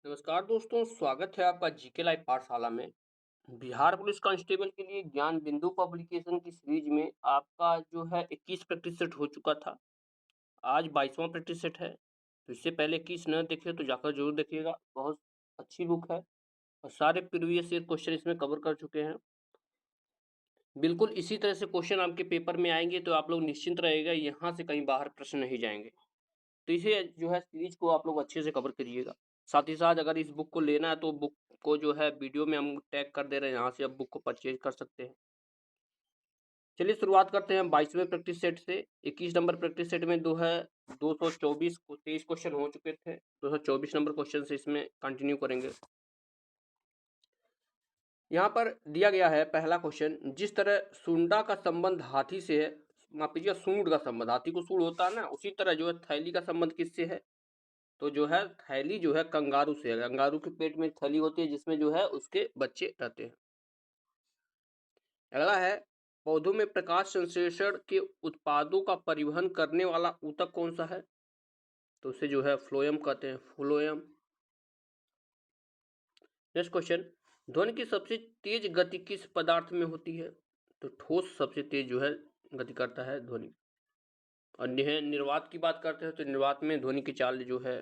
नमस्कार दोस्तों, स्वागत है आपका जीके लाइव पाठशाला में। बिहार पुलिस कांस्टेबल के लिए ज्ञान बिंदु पब्लिकेशन की सीरीज में आपका जो है 21 प्रैक्टिस सेट हो चुका था। आज 22वां प्रैक्टिस सेट है। तो इससे पहले 21 न देखे तो जाकर जरूर देखिएगा। बहुत अच्छी बुक है और सारे प्रीवियस ईयर क्वेश्चन इसमें कवर कर चुके हैं। बिल्कुल इसी तरह से क्वेश्चन आपके पेपर में आएंगे तो आप लोग निश्चिंत रहेगा, यहाँ से कहीं बाहर प्रश्न नहीं जाएंगे। तो इसे जो है सीरीज को आप लोग अच्छे से कवर करिएगा। साथ ही साथ अगर इस बुक को लेना है तो बुक को जो है वीडियो में हम टैग कर दे रहे हैं, यहाँ से आप बुक को परचेज कर सकते हैं। चलिए शुरुआत करते हैं 22वें प्रैक्टिस सेट से। 21 नंबर प्रैक्टिस सेट में 224 को 23 क्वेश्चन हो चुके थे। 224 नंबर क्वेश्चन से इसमें कंटिन्यू करेंगे। यहाँ पर दिया गया है पहला क्वेश्चन, जिस तरह सूंडा का संबंध हाथी से है, माफ कीजिएगा सूंड का संबंध, हाथी को सूंड होता है ना, उसी तरह जो है थैली का संबंध किससे है? तो जो है थैली जो है कंगारू से है। कंगारू के पेट में थैली होती है जिसमें जो है उसके बच्चे रहते हैं। अगला है, पौधों में प्रकाश संश्लेषण के उत्पादों का परिवहन करने वाला ऊतक कौन सा है? तो उसे जो है फ्लोएम कहते हैं, फ्लोएम। नेक्स्ट क्वेश्चन, ध्वनि की सबसे तेज गति किस पदार्थ में होती है? तो ठोस सबसे तेज जो है गति करता है ध्वनि। और निर्वात की बात करते हैं तो निर्वात में ध्वनि की चाल जो है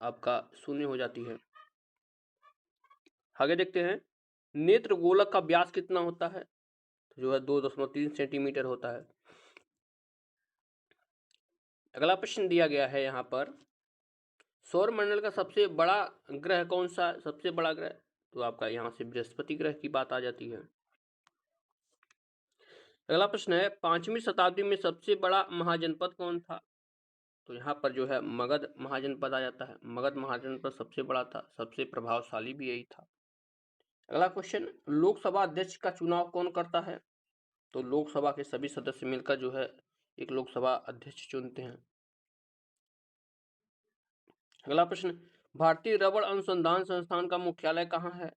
आपका शून्य हो जाती है। आगे देखते हैं, नेत्र गोलक का व्यास कितना होता है? तो जो है 2.3 सेंटीमीटर होता है। अगला प्रश्न दिया गया है यहाँ पर, सौर मंडल का सबसे बड़ा ग्रह कौन सा है? सबसे बड़ा ग्रह तो आपका यहाँ से बृहस्पति ग्रह की बात आ जाती है। अगला प्रश्न है, 5वीं शताब्दी में सबसे बड़ा महाजनपद कौन था? तो यहाँ पर जो है मगध महाजनपद आ जाता है। मगध महाजनपद सबसे बड़ा था, सबसे प्रभावशाली भी यही था। अगला क्वेश्चन, लोकसभा अध्यक्ष का चुनाव कौन करता है? तो लोकसभा के सभी सदस्य मिलकर जो है एक लोकसभा अध्यक्ष चुनते हैं। अगला प्रश्न, भारतीय रबड़ अनुसंधान संस्थान का मुख्यालय कहाँ है?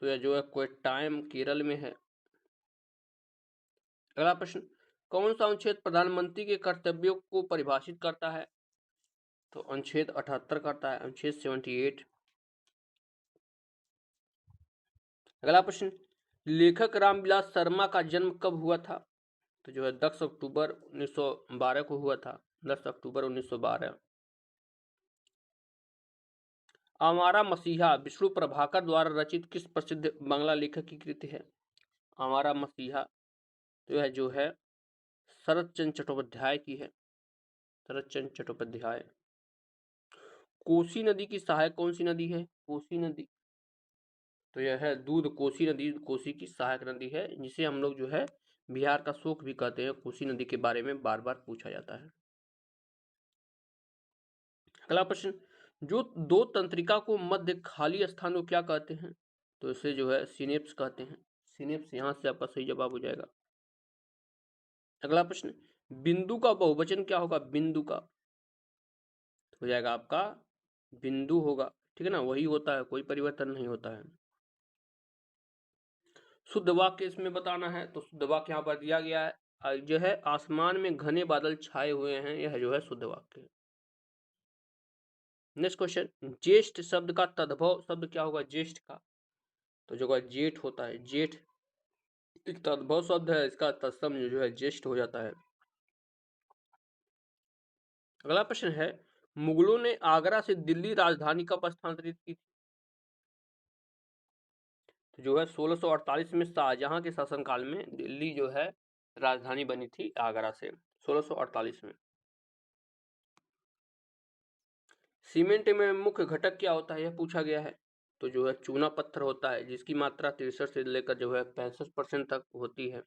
तो यह जो है कोट्टायम केरल में है। अगला प्रश्न, कौन सा अनुच्छेद प्रधानमंत्री के कर्तव्यों को परिभाषित करता है? तो अनुच्छेद 78 करता है, अनुच्छेद 78। अगला प्रश्न, लेखक रामविलास शर्मा का जन्म कब हुआ था? तो जो है 10 अक्टूबर 1912 को हुआ था, 10 अक्टूबर 1912। आवारा मसीहा विष्णु प्रभाकर द्वारा रचित किस प्रसिद्ध बांग्ला लेखक की कृति है? आवारा मसीहा तो यह जो है शरत चंद्र चट्टोपाध्याय की है, शरत चंद्र चट्टोपाध्याय। कोसी नदी की सहायक कौन सी नदी है? कोसी नदी तो यह है दूध कोसी नदी, कोसी की सहायक नदी है, जिसे हम लोग जो है बिहार का शोक भी कहते हैं। कोसी नदी के बारे में बार बार पूछा जाता है। अगला प्रश्न, जो दो तंत्रिका को मध्य खाली स्थान को क्या कहते हैं? तो इसे जो है सिनेप्स कहते हैं। सिनेप्स, यहाँ से आपका सही जवाब हो जाएगा। अगला प्रश्न, बिंदु का बहुवचन क्या होगा? बिंदु का हो जाएगा आपका बिंदु होगा, ठीक है ना, वही होता है, कोई परिवर्तन नहीं होता है। शुद्ध वाक्य इसमें बताना है, तो शुद्ध वाक्य यहाँ पर दिया गया है, जो है आसमान में घने बादल छाए हुए हैं, यह जो है शुद्ध वाक्य है। नेक्स्ट क्वेश्चन, ज्येष्ठ शब्द का तद्भव शब्द क्या होगा? ज्येष्ठ का तो जो जेठ होता है, जेठ एक तद्भव शब्द है, इसका तत्सम जो है ज्येष्ठ हो जाता है। अगला प्रश्न है, मुगलों ने आगरा से दिल्ली राजधानी कब स्थानांतरित की थी? तो जो है 1648 में शाहजहां के शासनकाल में दिल्ली जो है राजधानी बनी थी आगरा से, 1648 में। सीमेंट में मुख्य घटक क्या होता है, यह पूछा गया है। तो जो है चूना पत्थर होता है, जिसकी मात्रा 63 से लेकर जो है 65% तक होती है।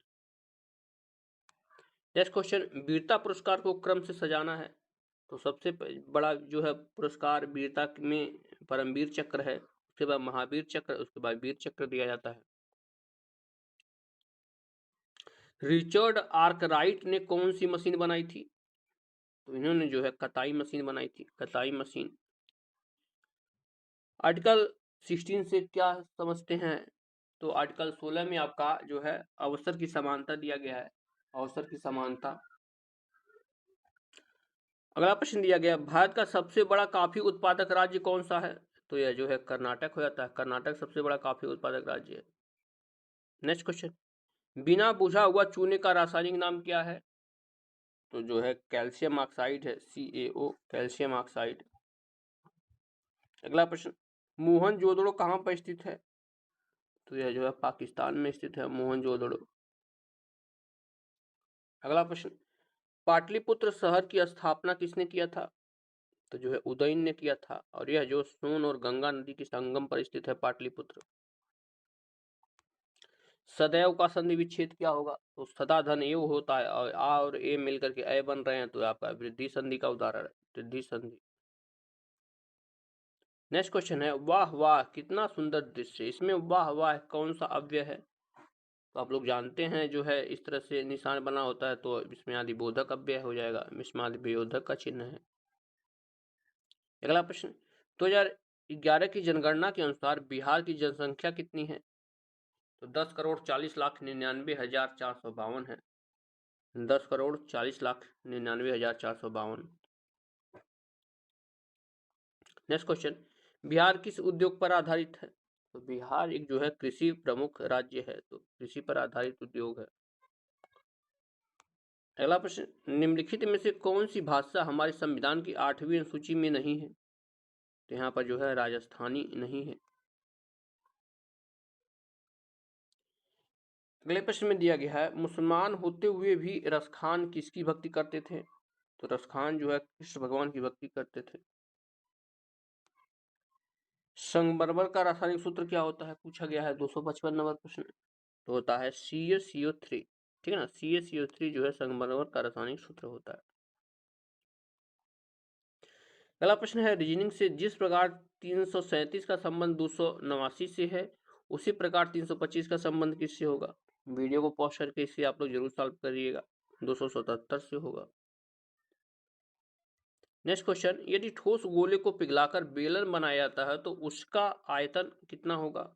नेक्स्ट क्वेश्चन, वीरता पुरस्कार को क्रम से सजाना है। तो सबसे बड़ा जो है पुरस्कार वीरता में परमवीर चक्र है, उसके बाद महावीर चक्र, उसके बाद वीर चक्र दिया जाता है। रिचर्ड आर्कराइट ने कौन सी मशीन बनाई थी? तो इन्होंने जो है कताई मशीन बनाई थी, कताई मशीन। आर्टिकल 16 से क्या समझते हैं? तो आर्टिकल 16 में आपका जो है अवसर की समानता दिया गया है, अवसर की समानता। अगला प्रश्न दिया गया, भारत का सबसे बड़ा कॉफी उत्पादक राज्य कौन सा है? तो यह जो है कर्नाटक हो जाता है। कर्नाटक सबसे बड़ा कॉफी उत्पादक राज्य है। नेक्स्ट क्वेश्चन, बिना बुझा हुआ चूने का रासायनिक नाम क्या है? तो जो है कैल्शियम ऑक्साइड है, CaO, कैल्शियम ऑक्साइड। अगला प्रश्न, मोहनजोदड़ो कहाँ पर स्थित है? तो यह जो है पाकिस्तान में स्थित है मोहनजोदड़ो। अगला प्रश्न, पाटलिपुत्र शहर की स्थापना किसने किया था? तो जो है उदयन ने किया था, और यह जो सोन और गंगा नदी के संगम पर स्थित है पाटलिपुत्र। सदैव का संधि विच्छेद क्या होगा? तो सदा धन एव होता है, और आ और ए मिलकर के अय बन रहे हैं, तो आपका वृद्धि संधि का उदाहरण है, वृद्धि संधि। नेक्स्ट क्वेश्चन है, वाह वाह कितना सुंदर दृश्य। इसमें वाह वाह कौन सा अव्यय है? तो आप लोग जानते हैं जो है इस तरह से निशान बना होता है, तो विस्मयादि बोधक अव्यय हो जाएगा, विस्मयादि वियोधक का चिन्ह है। अगला प्रश्न, 2011 की जनगणना के अनुसार बिहार की जनसंख्या कितनी है? तो 10,40,99,452 है। 10,40,99,452। नेक्स्ट क्वेश्चन, बिहार किस उद्योग पर आधारित है? तो बिहार एक जो है कृषि प्रमुख राज्य है, तो कृषि पर आधारित उद्योग है। अगला प्रश्न, निम्नलिखित में से कौन सी भाषा हमारे संविधान की 8वीं अनुसूची में नहीं है? तो यहाँ पर जो है राजस्थानी नहीं है। अगले प्रश्न में दिया गया है, मुसलमान होते हुए भी रसखान किसकी भक्ति करते थे? तो रसखान जो है कृष्ण भगवान की भक्ति करते थे। संगमरमर का रासायनिक सूत्र क्या होता है? पूछा गया है 255 नंबर प्रश्न। तो होता है CaCO3। ठीक है ना, CaCO3 जो है संगमरमर का रासायनिक सूत्र होता है। अगला प्रश्न है, रीजनिंग से जिस प्रकार 337 का संबंध 289 से है, उसी प्रकार 325 का संबंध किससे होगा? वीडियो को पॉज करके इसे आप लोग जरूर सॉल्व करिएगा। 277 से होगा। नेक्स्ट क्वेश्चन, यदि ठोस गोले को पिघलाकर बेलन बनाया जाता है तो उसका आयतन कितना होगा?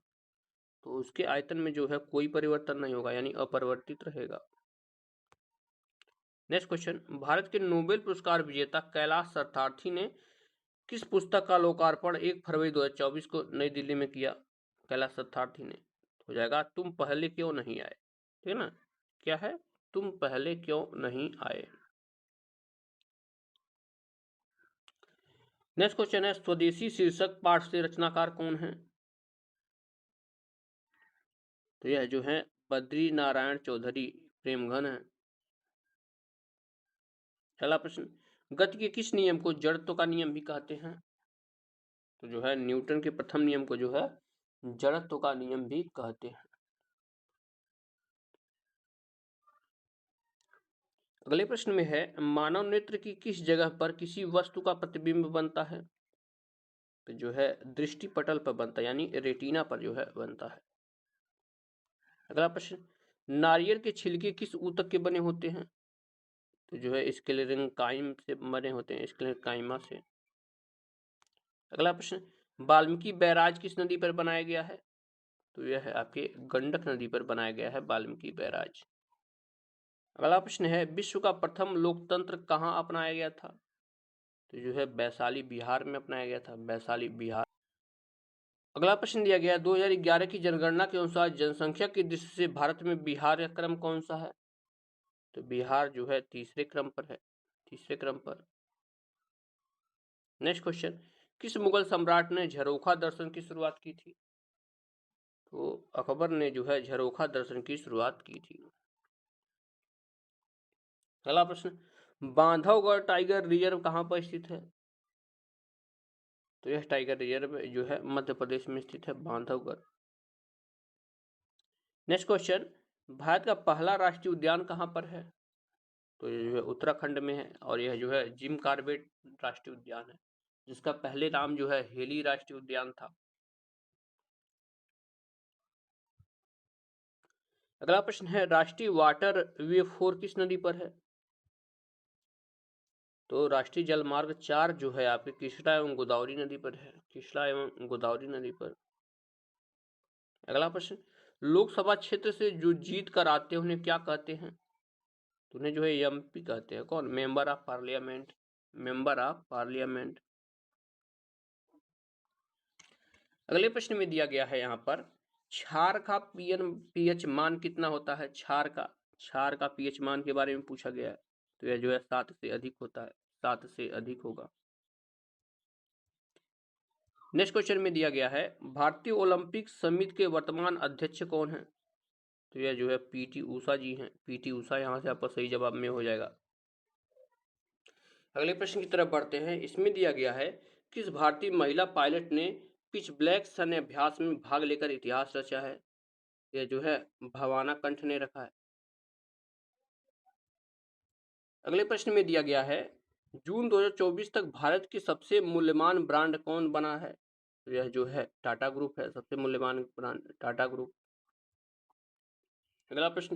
तो उसके आयतन में जो है कोई परिवर्तन नहीं होगा, यानी अपरिवर्तित रहेगा। नेक्स्ट क्वेश्चन, भारत के नोबेल पुरस्कार विजेता कैलाश सत्यार्थी ने किस पुस्तक का लोकार्पण 1 फरवरी 2024 को नई दिल्ली में किया? कैलाश सत्यार्थी ने। हो जाएगा तुम पहले क्यों नहीं आए। ठीक है ना, क्या है? तुम पहले क्यों नहीं आए। नेक्स्ट क्वेश्चन है, स्वदेशी शीर्षक पाठ से रचनाकार कौन है? तो यह जो है बद्री नारायण चौधरी प्रेमघन है। अगला प्रश्न, गति के किस नियम को जड़त्व का नियम भी कहते हैं? तो जो है न्यूटन के प्रथम नियम को जो है जड़त्व का नियम भी कहते हैं। अगले प्रश्न में है, मानव नेत्र की किस जगह पर किसी वस्तु का प्रतिबिंब बनता है? तो जो है दृष्टि पटल पर बनता है, यानी रेटिना पर जो है बनता है। अगला प्रश्न, नारियल के छिलके किस ऊतक के बने होते हैं? तो जो है स्क्लेरेंकाइम से बने होते हैं, स्क्लेरेंकाइमा से। अगला प्रश्न, वाल्मीकि बैराज किस नदी पर बनाया गया है? तो यह है आपके गंडक नदी पर बनाया गया है वाल्मीकि बैराज। अगला प्रश्न है, विश्व का प्रथम लोकतंत्र कहाँ अपनाया गया था? तो जो है वैशाली बिहार में अपनाया गया था, वैशाली बिहार। अगला प्रश्न दिया गया है, 2011 की जनगणना के अनुसार जनसंख्या की दृष्टि से भारत में बिहार का क्रम कौन सा है? तो बिहार जो है तीसरे क्रम पर है, तीसरे क्रम पर। नेक्स्ट क्वेश्चन, किस मुगल सम्राट ने झरोखा दर्शन की शुरुआत की थी? तो अकबर ने जो है झरोखा दर्शन की शुरुआत की थी। अगला प्रश्न, बांधवगढ़ टाइगर रिजर्व कहाँ पर स्थित है? तो यह टाइगर रिजर्व जो है मध्य प्रदेश में स्थित है, बांधवगढ़। नेक्स्ट क्वेश्चन, भारत का पहला राष्ट्रीय उद्यान कहाँ पर है? तो ये जो है उत्तराखंड में है, और यह जो है जिम कॉर्बेट राष्ट्रीय उद्यान है, जिसका पहले नाम जो है हेली राष्ट्रीय उद्यान था। अगला प्रश्न है, राष्ट्रीय वाटर वे 4 किस नदी पर है? तो राष्ट्रीय जलमार्ग 4 जो है आपके कृष्णा एवं गोदावरी नदी पर है, कृष्णा एवं गोदावरी नदी पर। अगला प्रश्न, लोकसभा क्षेत्र से जो जीत कर आते हैं उन्हें क्या कहते हैं? तो उन्हें जो है MP कहते हैं। कौन? Member of parliament, member of parliament. अगले प्रश्न में दिया गया है यहाँ पर क्षार का पीएच मान कितना होता है। क्षार का पीएच मान के बारे में पूछा गया है, तो यह जो है 7 से अधिक होता है, 7 से अधिक होगा। नेक्स्ट क्वेश्चन में दिया गया है भारतीय ओलंपिक समिति के वर्तमान अध्यक्ष कौन है। तो यह जो है पीटी उषा जी हैं। पीटी उषा यहाँ से आपका सही जवाब में हो जाएगा। अगले प्रश्न की तरफ बढ़ते हैं। इसमें दिया गया है किस भारतीय महिला पायलट ने पिच ब्लैक सैन्य अभ्यास में भाग लेकर इतिहास रचा है। यह जो है भवाना कंठ ने रखा है। अगले प्रश्न में दिया गया है जून 2024 तक भारत की सबसे मूल्यवान ब्रांड कौन बना है। तो यह जो है टाटा ग्रुप है, सबसे मूल्यवान ब्रांड टाटा ग्रुप। अगला प्रश्न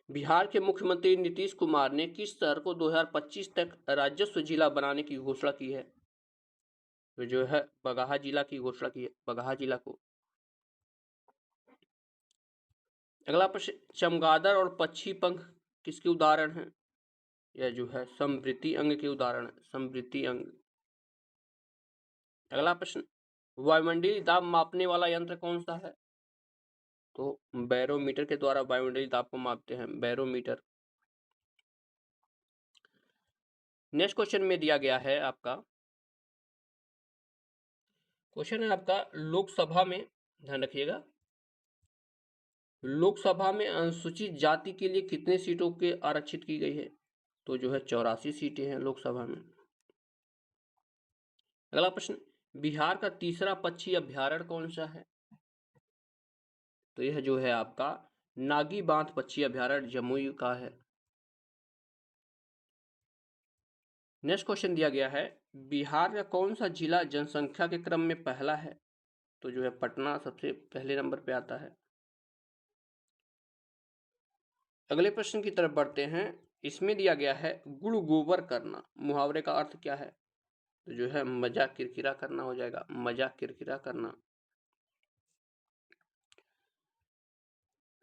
बिहार के मुख्यमंत्री नीतीश कुमार ने किस शहर को 2025 तक राजस्व जिला बनाने की घोषणा की है। तो जो है बगहा जिला की घोषणा की है, बगहा जिला को। अगला प्रश्न चमगादड़ और पक्षी पंख किसके उदाहरण हैं। यह जो है समवृत्ति अंग के उदाहरण है, समवृत्ति अंग। अगला प्रश्न वायुमंडलीय दाब मापने वाला यंत्र कौन सा है। तो बैरोमीटर के द्वारा वायुमंडलीय दाब को मापते हैं, बैरोमीटर। नेक्स्ट क्वेश्चन में दिया गया है आपका क्वेश्चन है आपका लोकसभा में, ध्यान रखिएगा, लोकसभा में अनुसूचित जाति के लिए कितने सीटों के आरक्षित की गई है। तो जो है 84 सीटें हैं लोकसभा में। अगला प्रश्न बिहार का तीसरा पक्षी अभ्यारण्य कौन सा है। तो यह जो है आपका नागी बांध पक्षी अभ्यारण्य जमुई का है। नेक्स्ट क्वेश्चन दिया गया है बिहार का कौन सा जिला जनसंख्या के क्रम में पहला है। तो जो है पटना सबसे पहले नंबर पे आता है। अगले प्रश्न की तरफ बढ़ते हैं। इसमें दिया गया है गुड़ गोबर करना मुहावरे का अर्थ क्या है। तो जो है मजाक किरकिरा करना हो जाएगा, मजाक किरकिरा करना।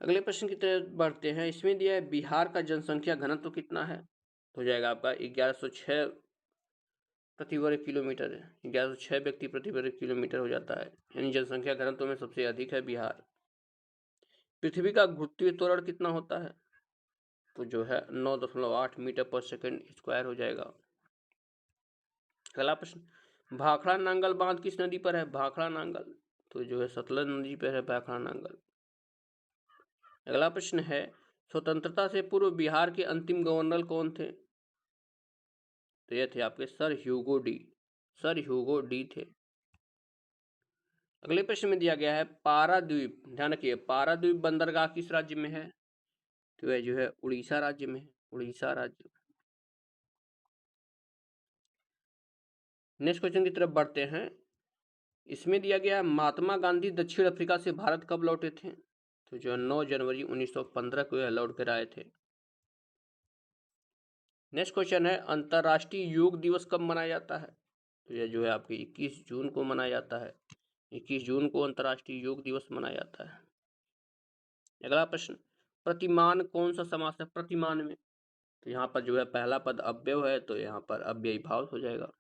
अगले प्रश्न की तरफ बढ़ते हैं। इसमें दिया है बिहार का जनसंख्या घनत्व कितना है। तो हो जाएगा आपका 1106 प्रति वर्ग किलोमीटर है, 1106 व्यक्ति प्रति वर्ग किलोमीटर हो जाता है, यानी जनसंख्या घनत्व में सबसे अधिक है बिहार। पृथ्वी का गुरुत्वीय त्वरण कितना होता है। तो जो है 9.8 मीटर पर सेकंड स्क्वायर हो जाएगा। अगला प्रश्न भाखड़ा नांगल बांध किस नदी पर है। भाखड़ा नांगल तो जो है सतलज नदी पर है भाखड़ा नांगल। अगला प्रश्न है स्वतंत्रता से पूर्व बिहार के अंतिम गवर्नर कौन थे। तो ये थे आपके sir Hugo de, sir Hugo de थे। अगले प्रश्न में दिया गया है पाराद्वीप, ध्यान रखिए पाराद्वीप बंदरगाह किस राज्य में है। तो यह जो है उड़ीसा राज्य में है, उड़ीसा राज्य। नेक्स्ट क्वेश्चन की तरफ बढ़ते हैं। इसमें दिया गया है महात्मा गांधी दक्षिण अफ्रीका से भारत कब लौटे थे। तो जो 9 जनवरी 1915 को यह लौट कर आए थे। नेक्स्ट क्वेश्चन है अंतर्राष्ट्रीय योग दिवस कब मनाया जाता है। तो यह जो है आपके 21 जून को मनाया जाता है, 21 जून को अंतर्राष्ट्रीय योग दिवस मनाया जाता है। अगला प्रश्न प्रतिमान कौन सा समास है प्रतिमान में। तो यहाँ पर जो है पहला पद अव्यय है, तो यहाँ पर अव्ययी भाव हो जाएगा।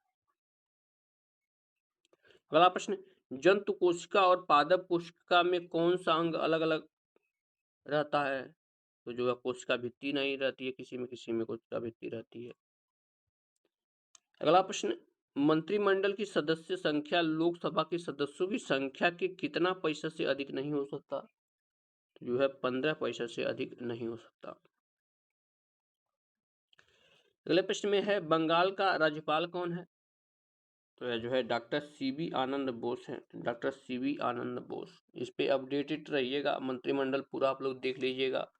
अगला प्रश्न जंतु कोशिका और पादप कोशिका में कौन सा अंग अलग अलग रहता है। तो जो है कोशिका भित्ति नहीं रहती है, किसी में कोशिका भित्ति रहती है। अगला प्रश्न मंत्रिमंडल की सदस्य संख्या लोकसभा के सदस्यों की संख्या के कितना प्रतिशत से अधिक नहीं हो सकता। तो जो है 15% से अधिक नहीं हो सकता। अगले प्रश्न में है बंगाल का राज्यपाल कौन है। तो यह जो है डॉक्टर सीवी आनंद बोस हैं, डॉक्टर सीवी आनंद बोस। इस पे अपडेटेड रहिएगा, मंत्रिमंडल पूरा आप लोग देख लीजिएगा,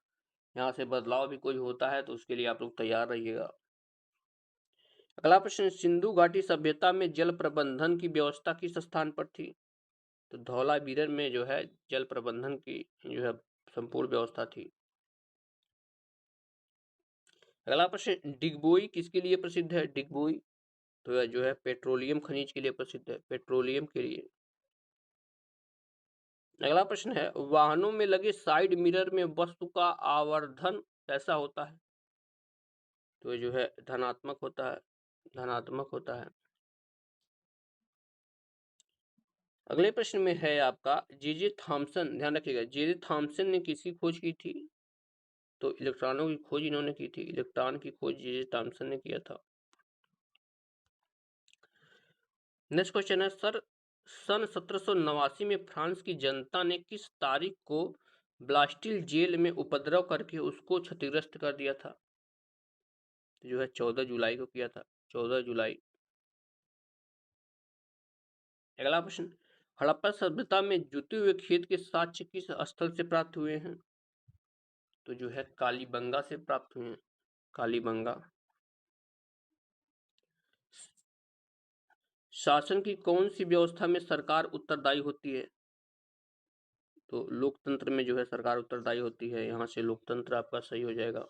यहाँ से बदलाव भी कोई होता है तो उसके लिए आप लोग तैयार रहिएगा। अगला प्रश्न सिंधु घाटी सभ्यता में जल प्रबंधन की व्यवस्था किस स्थान पर थी। तो धौलावीरन में जो है जल प्रबंधन की जो है संपूर्ण व्यवस्था थी। अगला प्रश्न डिगबोई किसके लिए प्रसिद्ध है। डिगबोई तो यह जो है पेट्रोलियम खनिज के लिए प्रसिद्ध है, पेट्रोलियम के लिए। अगला प्रश्न है वाहनों में लगे साइड मिरर में वस्तु का आवर्धन कैसा होता है। तो ये जो है धनात्मक होता है, धनात्मक होता है। अगले प्रश्न में है आपका जे थॉमसन, ध्यान रखिएगा, जे थॉमसन ने किसकी खोज की थी? तो इलेक्ट्रॉनों की खोज इन्होंने की थी, इलेक्ट्रॉन की खोज जे थॉमसन ने किया था। नेक्स्ट क्वेश्चन है सर, सन 1789 में फ्रांस की जनता ने किस तारीख को ब्लास्टिल जेल में उपद्रव करके उसको क्षतिग्रस्त कर दिया था? जो है 14 जुलाई को किया था, 14 जुलाई। अगला प्रश्न, हड़प्पा सभ्यता में जुते हुए खेत के साक्ष्य किस स्थल से प्राप्त हुए हैं? तो जो है कालीबंगा से प्राप्त हुए हैं, कालीबंगा। शासन की कौन सी व्यवस्था में सरकार उत्तरदायी होती है? तो लोकतंत्र में जो है सरकार उत्तरदायी होती है, यहाँ से लोकतंत्र आपका सही हो जाएगा।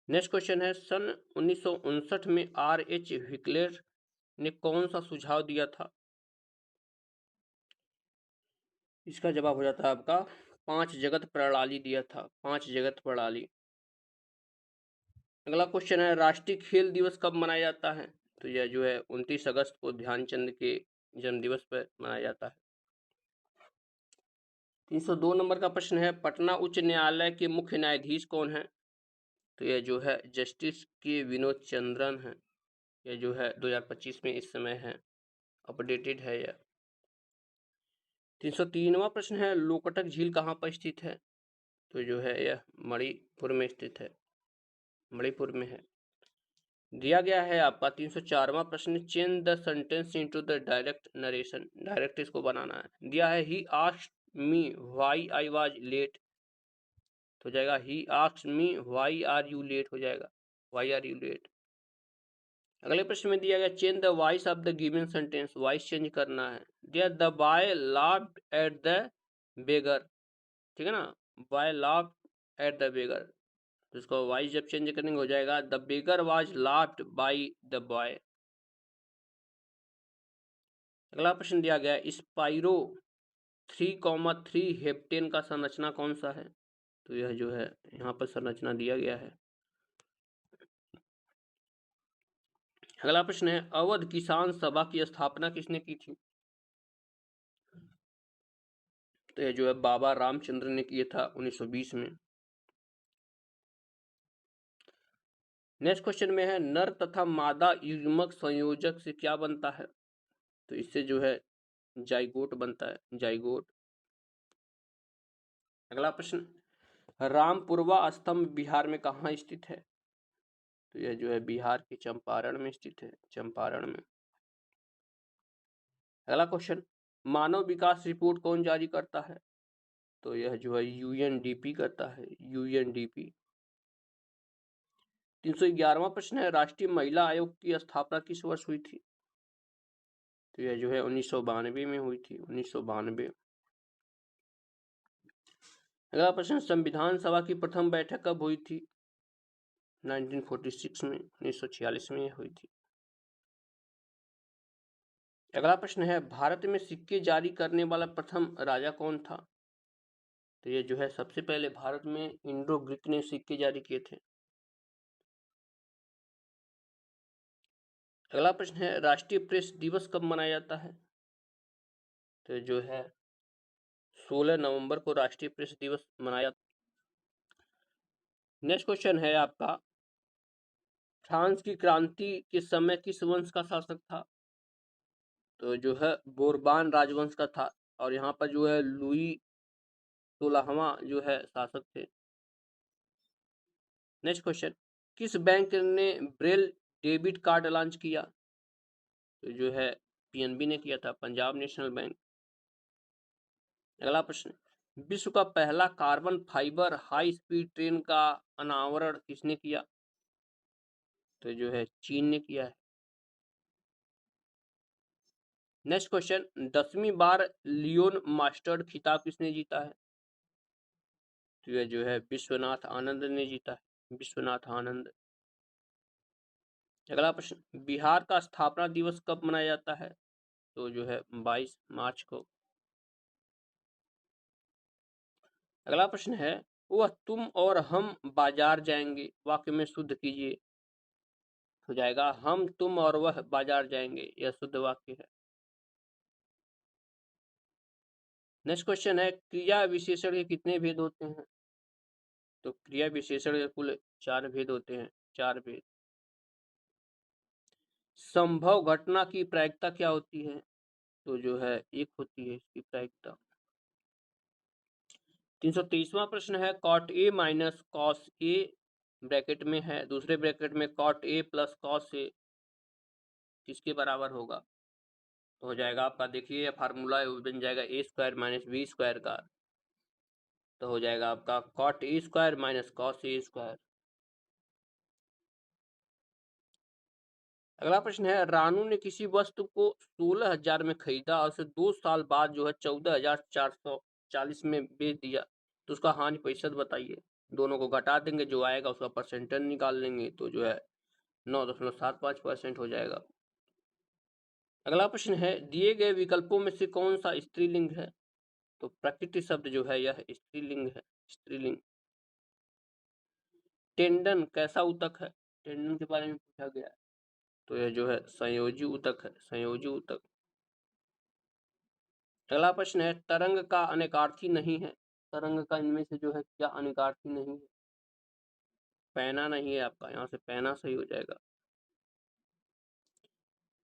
नेक्स्ट क्वेश्चन है, सन 1959 में R.H. हिकलेर ने कौन सा सुझाव दिया था? इसका जवाब हो जाता है आपका 5 जगत प्रणाली दिया था, 5 जगत प्रणाली। अगला क्वेश्चन है, राष्ट्रीय खेल दिवस कब मनाया जाता है? तो यह जो है 29 अगस्त को ध्यानचंद के जन्म दिवस पर मनाया जाता है। 302 नंबर का प्रश्न है, पटना उच्च न्यायालय के मुख्य न्यायाधीश कौन है? तो यह जो है जस्टिस के विनोद चंद्रन है, यह जो है 2025 में इस समय है, अपडेटेड है यह। 303वां प्रश्न है, लोकटक झील कहाँ पर स्थित है? तो जो है यह मणिपुर में स्थित है, मणिपुर में है। दिया गया है आपका 304वां प्रश्न, change the sentence into the direct narration, direct इसको बनाना है। दिया है he asked me why I was late, तो जाएगा he asked me why are you late, हो जाएगा व्हाई आर यू लेट। अगले प्रश्न में दिया गया, change the voice of the given sentence, voice change करना है। दिया the boy laughed at the beggar, ठीक है ना, boy laughed at the beggar, तो इसको वॉइस जब चेंज करेंगे हो जाएगा the beggar was laughed by the boy. अगला प्रश्न दिया गया, स्पाइरो 3,3 हेप्टेन का संरचना कौन सा है? तो यह जो है यहाँ पर संरचना दिया गया है। अगला प्रश्न है, अवध किसान सभा की स्थापना किसने की थी? तो यह जो है बाबा रामचंद्र ने किया था 1920 में। नेक्स्ट क्वेश्चन में है, नर तथा मादा युग्मक संयोजक से क्या बनता है? तो इससे जो है जाइगोट बनता है, जाइगोट। अगला प्रश्न, रामपुरवा स्तंभ बिहार में कहाँ स्थित है? तो यह जो है बिहार के चंपारण में स्थित है, चंपारण में। अगला क्वेश्चन, मानव विकास रिपोर्ट कौन जारी करता है? तो यह जो है यूएनडीपी करता है, यूएनडीपी। 311वां प्रश्न है, राष्ट्रीय महिला आयोग की स्थापना किस वर्ष हुई थी? तो यह जो है 1992 में हुई थी, 1992। अगला प्रश्न, संविधान सभा की प्रथम बैठक कब हुई थी? 1946 में, 1946 में हुई थी। अगला प्रश्न है, भारत में सिक्के जारी करने वाला प्रथम राजा कौन था? तो ये जो है सबसे पहले भारत में इंडो ग्रीक ने सिक्के जारी किए थे। अगला प्रश्न है, राष्ट्रीय प्रेस दिवस कब मनाया जाता है? तो जो है 16 नवंबर को राष्ट्रीय प्रेस दिवस मनाया। नेक्स्ट क्वेश्चन है आपका, फ्रांस की क्रांति के समय किस वंश का शासक था? तो जो है बोरबान राजवंश का था, और यहाँ पर जो है लुई 16वां जो है शासक थे। नेक्स्ट क्वेश्चन, किस बैंक ने ब्रेल डेबिट कार्ड लॉन्च किया? तो जो है पीएनबी ने किया था, पंजाब नेशनल बैंक। अगला प्रश्न, विश्व का पहला carbon fibre high speed train का अनावरण किसने किया? तो जो है चीन ने किया है। नेक्स्ट क्वेश्चन, 10वीं बार लियोन मास्टर्ड खिताब किसने जीता है? तो यह जो है विश्वनाथ आनंद ने जीता है, विश्वनाथ आनंद। अगला प्रश्न, बिहार का स्थापना दिवस कब मनाया जाता है? तो जो है 22 मार्च को। अगला प्रश्न है, वह तुम और हम बाजार जाएंगे वाक्य में शुद्ध कीजिए। हो जाएगा हम तुम और वह बाजार जाएंगे, यह शुद्ध वाक्य है। नेक्स्ट क्वेश्चन है, क्रिया विशेषण के कितने भेद होते हैं? तो क्रिया विशेषण के कुल 4 भेद होते हैं, 4 भेद। संभव घटना की प्रायिकता क्या होती है? तो जो है 1 होती है इसकी प्रायिकता। 323वां प्रश्न है, cot A minus cos A bracket में है, दूसरे ब्रैकेट में cot A plus cos A किसके बराबर होगा? तो हो जाएगा आपका, देखिए फार्मूला बन जाएगा a square minus B square का, तो हो जाएगा आपका cot A square minus cos A square. अगला प्रश्न है, रानू ने किसी वस्तु को 16,000 में खरीदा और उसे 2 साल बाद जो है 14,440 में बेच दिया, तो उसका हानि प्रतिशत बताइए। दोनों को घटा देंगे, जो आएगा उसका परसेंटेज निकाल लेंगे, तो जो है 9.75% हो जाएगा। अगला प्रश्न है, दिए गए विकल्पों में से कौन सा स्त्रीलिंग है? तो प्रकृति शब्द जो है यह स्त्रीलिंग है, स्त्रीलिंग। टेंडन कैसा ऊतक है? टेंडन के बारे में पूछा गया है, तो यह जो है संयोजी ऊतक है, संयोजी ऊतक। अगला प्रश्न है, तरंग का अनेकार्थी नहीं है। तरंग का इनमें से जो है क्या अनेकार्थी नहीं है? पैना नहीं है आपका, यहाँ से पैना सही हो जाएगा।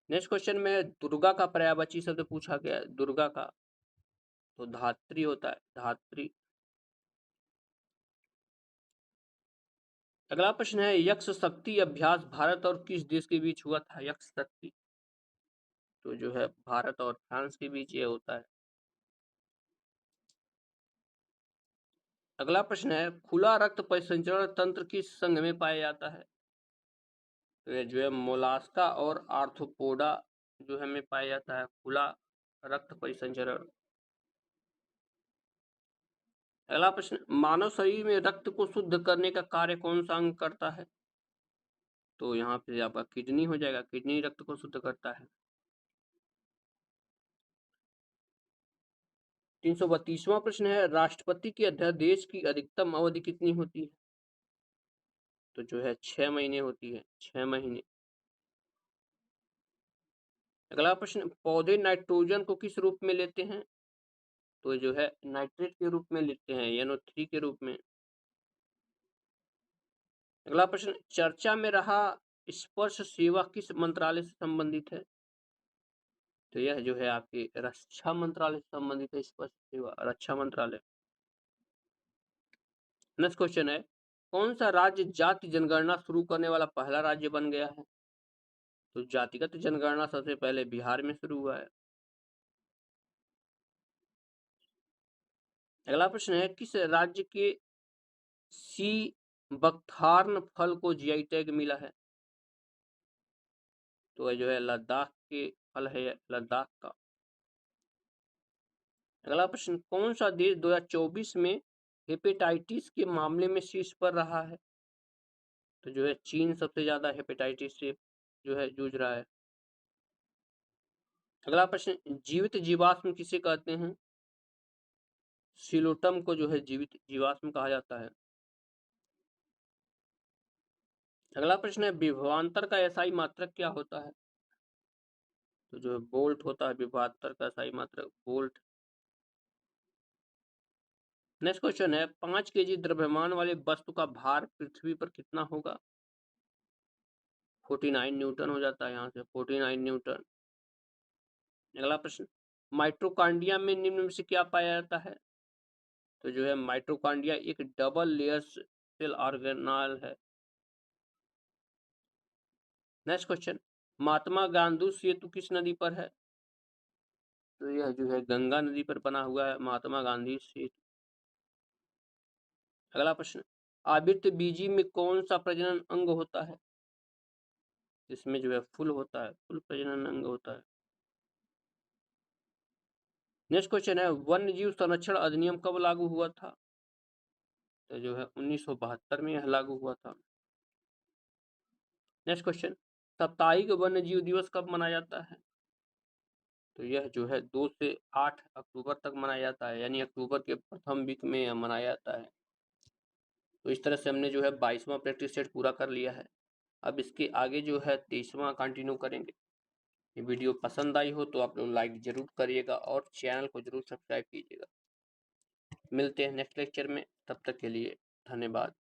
नेक्स्ट क्वेश्चन में दुर्गा का पर्यायवाची शब्द पूछा गया है, दुर्गा का, तो धात्री होता है, धात्री। अगला प्रश्न है, यक्ष शक्ति अभ्यास भारत और किस देश के बीच हुआ था? यक्ष शक्ति, तो जो है भारत और फ्रांस के बीच ये होता है। अगला प्रश्न है, खुला रक्त परिसंचरण तंत्र किस संघ में पाया जाता है? तो ये जो है मोलास्का और आर्थ्रोपोडा जो है में पाया जाता है खुला रक्त परिसंचरण। अगला प्रश्न, मानव शरीर में रक्त को शुद्ध करने का कार्य कौन सा अंग करता है? तो यहाँ पे आपका किडनी हो जाएगा, किडनी रक्त को शुद्ध करता है। 332वां प्रश्न है, राष्ट्रपति के अध्यादेश की अधिकतम अवधि कितनी होती है? तो जो है 6 महीने होती है, 6 महीने। अगला प्रश्न, पौधे नाइट्रोजन को किस रूप में लेते हैं? तो जो है नाइट्रेट के रूप में लेते हैं, NO3 के रूप में। अगला प्रश्न, चर्चा में रहा स्पर्श सेवा किस मंत्रालय से संबंधित है? तो यह जो है आपके रक्षा मंत्रालय से संबंधित है, स्पर्श सेवा रक्षा मंत्रालय। नेक्स्ट क्वेश्चन है, कौन सा राज्य जाति जनगणना शुरू करने वाला पहला राज्य बन गया है? तो जातिगत जनगणना सबसे पहले बिहार में शुरू हुआ है। अगला प्रश्न है, किस राज्य के सी बकथार्न फल को जीआई टैग मिला है? तो जो है लद्दाख के फल है, लद्दाख का। अगला प्रश्न, कौन सा देश 2024 में हेपेटाइटिस के मामले में शीर्ष पर रहा है? तो जो है चीन सबसे ज्यादा हेपेटाइटिस से जो है जूझ रहा है। अगला प्रश्न, जीवित जीवाश्म किसे कहते हैं? सिलोटम को जो है जीवित जीवाश्म कहा जाता है। अगला प्रश्न है, विभवांतर का एसआई मात्रक क्या होता है? तो जो है बोल्ट होता है, विभवांतर का एसआई मात्रक बोल्ट। नेक्स्ट क्वेश्चन है, 5 केजी द्रव्यमान वाले वस्तु का भार पृथ्वी पर कितना होगा? 49 न्यूटन हो जाता है, यहाँ से 49 न्यूटन। अगला प्रश्न, माइटोकॉन्ड्रिया में निम्न में से क्या पाया जाता है? तो जो है माइटोकॉन्ड्रिया एक डबल लेयर सेल ऑर्गेनाल है। नेक्स्ट क्वेश्चन, महात्मा गांधी सेतु किस नदी पर है? तो यह जो है गंगा नदी पर बना हुआ है महात्मा गांधी सेतु। अगला प्रश्न, आवृत्त बीजी में कौन सा प्रजनन अंग होता है? इसमें जो है फुल होता है, फुल प्रजनन अंग होता है। नेक्स्ट क्वेश्चन है, वन्य जीव संरक्षण अधिनियम कब लागू हुआ था? तो जो है 1972 में यह लागू हुआ था। नेक्स्ट क्वेश्चन, साप्ताहिक वन्य जीव दिवस कब मनाया जाता है? तो यह जो है 2 से 8 अक्टूबर तक मनाया जाता है, यानी अक्टूबर के प्रथम वीक में यह मनाया जाता है। तो इस तरह से हमने जो है 22वां प्रैक्टिस सेट पूरा कर लिया है। अब इसके आगे जो है 23वां कंटिन्यू करेंगे। ये वीडियो पसंद आई हो तो आप लोग लाइक ज़रूर करिएगा और चैनल को ज़रूर सब्सक्राइब कीजिएगा। मिलते हैं नेक्स्ट लेक्चर में, तब तक के लिए धन्यवाद।